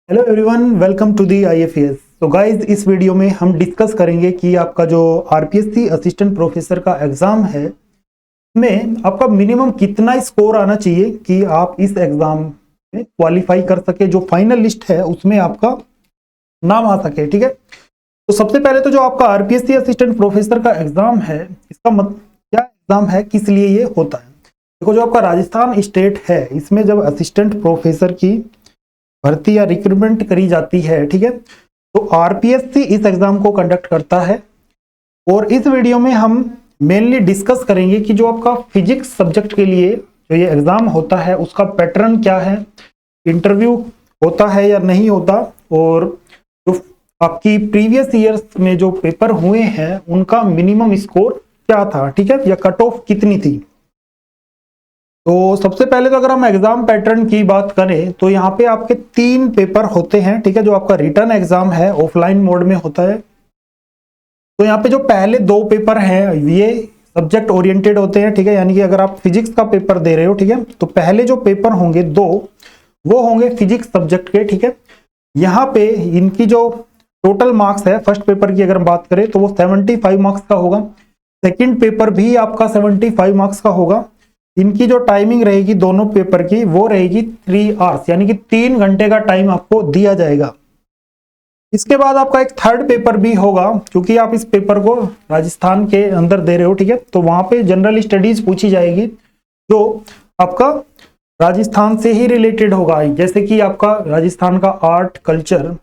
Hello everyone, welcome to the IFS. तो guys, इस video में हम डिस्कस करेंगे कि आपका जो आरपीएससी असिस्टेंट प्रोफेसर का एग्जाम है में आपका मिनिमम कितना स्कोर आना चाहिए कि आप इस एग्जाम में क्वालिफाई कर सके। जो फाइनल लिस्ट है उसमें आपका नाम आ सके। ठीक है, तो सबसे पहले तो जो आपका आरपीएससी असिस्टेंट प्रोफेसर का एग्जाम है, इसका क्या एग्जाम है, किस लिए ये होता है। देखो, जो आपका राजस्थान स्टेट है, इसमें जब असिस्टेंट प्रोफेसर की भर्ती या रिक्रूटमेंट करी जाती है, ठीक है, तो आरपीएससी इस एग्जाम को कंडक्ट करता है। और इस वीडियो में हम मेनली डिस्कस करेंगे कि जो आपका फिजिक्स सब्जेक्ट के लिए जो ये एग्जाम होता है उसका पैटर्न क्या है, इंटरव्यू होता है या नहीं होता, और जो आपकी प्रीवियस ईयर्स में जो पेपर हुए हैं उनका मिनिमम स्कोर क्या था, ठीक है, या कट ऑफ कितनी थी। तो सबसे पहले तो अगर हम एग्जाम पैटर्न की बात करें तो यहाँ पे आपके 3 पेपर होते हैं। ठीक है, जो आपका रिटर्न एग्जाम है ऑफलाइन मोड में होता है। तो यहाँ पे जो पहले 2 पेपर हैं ये सब्जेक्ट ओरिएंटेड होते हैं। ठीक है, यानी कि अगर आप फिजिक्स का पेपर दे रहे हो, ठीक है, तो पहले जो पेपर होंगे 2 वो होंगे फिजिक्स सब्जेक्ट के। ठीक है, यहाँ पे इनकी जो टोटल मार्क्स है फर्स्ट पेपर की अगर हम बात करें तो वो 75 मार्क्स का होगा। सेकेंड पेपर भी आपका 75 मार्क्स का होगा। इनकी जो टाइमिंग रहेगी दोनों पेपर की वो रहेगी 3 आवर्स, यानी कि 3 घंटे का टाइम आपको दिया जाएगा। इसके बाद आपका एक थर्ड पेपर भी होगा, क्योंकि आप इस पेपर को राजस्थान के अंदर दे रहे हो। ठीक है, तो वहां पे जनरल स्टडीज पूछी जाएगी जो आपका राजस्थान से ही रिलेटेड होगा, जैसे कि आपका राजस्थान का आर्ट, कल्चर,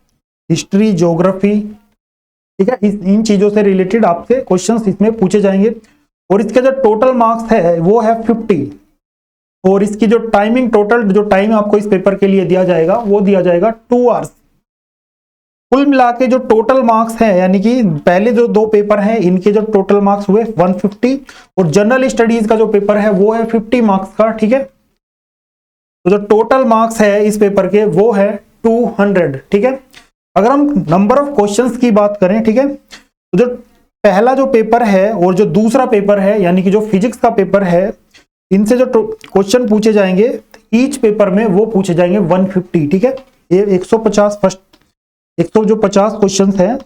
हिस्ट्री, ज्योग्राफी। ठीक है, इन चीजों से रिलेटेड आपसे क्वेश्चंस इसमें पूछे जाएंगे। और इसका जो टोटल मार्क्स है वो है 50। और इसकी जो टाइमिंग, टोटल जो टाइम आपको इस पेपर के लिए दिया जाएगा वो दिया जाएगा 2 आवर्स। कुल मिला के जो टोटल मार्क्स हैं, यानी कि पहले जो 2 पेपर हैं इनके जो टोटल मार्क्स हुए 150, और जनरल स्टडीज का जो पेपर है वो है 50 मार्क्स का। ठीक है, तो जो टोटल मार्क्स है इस पेपर के वो है 200। ठीक है, अगर हम नंबर ऑफ क्वेश्चंस की बात करें, ठीक है, तो जो पहला जो पेपर है और जो दूसरा पेपर है, यानी कि जो फिजिक्स का पेपर है, इनसे जो क्वेश्चन पूछे जाएंगे ईच पेपर में वो पूछे जाएंगे 150। ठीक है, ये 150 फर्स्ट 150 क्वेश्चन हैं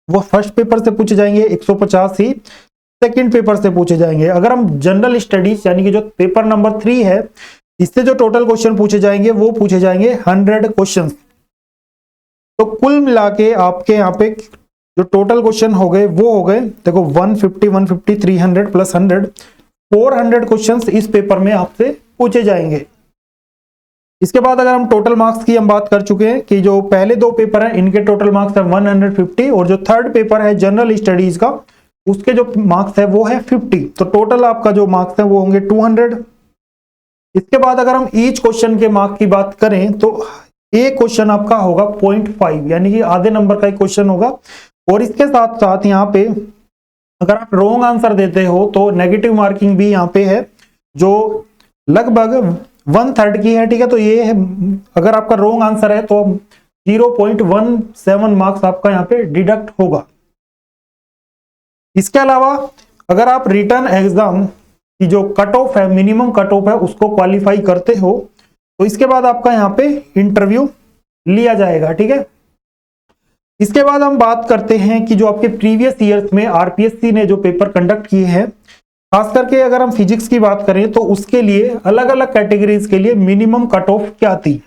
वो फर्स्ट पेपर से पूछे जाएंगे, 150 ही सेकंड पेपर से पूछे जाएंगे। अगर हम जनरल स्टडीज यानी कि जो पेपर नंबर 3 है, इससे जो टोटल क्वेश्चन पूछे जाएंगे वो पूछे जाएंगे 100 क्वेश्चन। तो कुल मिला के आपके यहाँ पे जो टोटल क्वेश्चन हो गए वो हो गए, देखो 150 150 300 प्लस 100 400 क्वेश्चंस इस पेपर में आपसे पूछे जाएंगे। इसके बाद अगर हम टोटल मार्क्स की हम बात कर चुके हैं कि जो पहले 2 पेपर हैं इनके टोटल मार्क्स है 150, और जो थर्ड पेपर है जनरल स्टडीज का उसके जो मार्क्स है वो है 50। तो टोटल आपका जो मार्क्स है वो होंगे 200। इसके बाद अगर हम ईच क्वेश्चन के मार्क की बात करें तो एक क्वेश्चन आपका होगा 0.5, यानी कि आधे नंबर का एक क्वेश्चन होगा। और इसके साथ साथ यहाँ पे अगर आप रॉन्ग आंसर देते हो तो नेगेटिव मार्किंग भी यहाँ पे है, जो लगभग 1/3 की है। ठीक है, तो ये है, अगर आपका रॉन्ग आंसर है तो 0.17 मार्क्स आपका यहाँ पे डिडक्ट होगा। इसके अलावा अगर आप रिटर्न एग्जाम की जो कट ऑफ है, मिनिमम कट ऑफ है, उसको क्वालिफाई करते हो तो इसके बाद आपका यहाँ पे इंटरव्यू लिया जाएगा। ठीक है, इसके बाद हम बात करते हैं कि जो आपके प्रीवियस ईयर्स में आरपीएससी ने जो पेपर कंडक्ट किए हैं, खास करके अगर हम फिजिक्स की बात करें तो उसके लिए अलग अलग कैटेगरीज के लिए मिनिमम कट ऑफ क्या थी।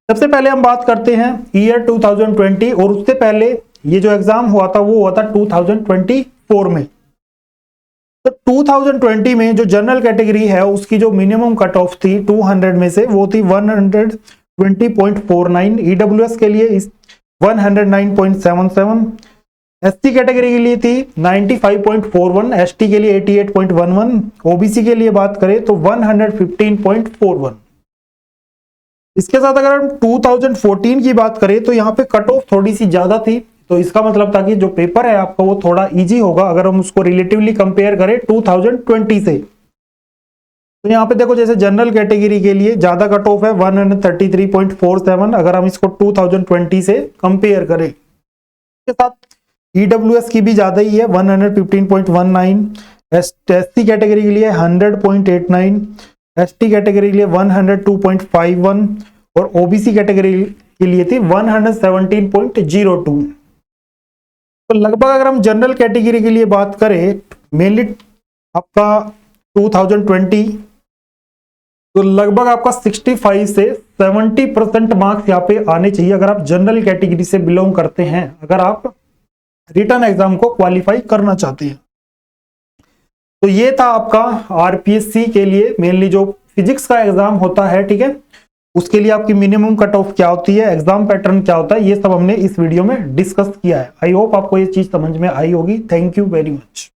सबसे पहले हम बात करते हैं ईयर 2020, और उससे पहले ये जो एग्जाम हुआ था वो हुआ था 2024 में। तो 2020 में जो जनरल कैटेगरी है उसकी जो मिनिमम कट ऑफ थी 200 में से वो थी 120.49, ईडब्ल्यूएस के लिए 109.77, एससी कैटेगरी के लिए थी 95.41, एसटी के लिए 88.11, ओबीसी के लिए बात करें तो 115.41। इसके साथ अगर हम 2014 की बात करें तो यहाँ पे कट ऑफ थोड़ी सी ज्यादा थी, तो इसका मतलब था कि जो पेपर है आपका वो थोड़ा इजी होगा अगर हम उसको रिलेटिवली कंपेयर करें 2020 से। तो यहाँ पे देखो, जैसे जनरल कैटेगरी के लिए ज्यादा कट ऑफ है 133.47, अगर हम इसको 2020 से कंपेयर करें। इसके साथ ईडब्ल्यूएस की भी ज्यादा ही है 115.19, एससी कैटेगरी के लिए 100.89, एसटी कैटेगरी के लिए 102.51, और ओबीसी कैटेगरी के लिए थी 117.02। तो लगभग अगर हम जनरल कैटेगरी के लिए बात करें, मेनली आपका 2020, तो लगभग आपका 65 से 70% मार्क्स यहाँ पे आने चाहिए अगर आप जनरल कैटेगरी से बिलोंग करते हैं, अगर आप रिटर्न एग्जाम को क्वालिफाई करना चाहते हैं। तो ये था आपका आरपीएससी के लिए मेनली जो फिजिक्स का एग्जाम होता है, ठीक है, उसके लिए आपकी मिनिमम कट ऑफ क्या होती है, एग्जाम पैटर्न क्या होता है, ये सब हमने इस वीडियो में डिस्कस किया है। आई होप आपको ये चीज समझ में आई होगी। Thank you very much.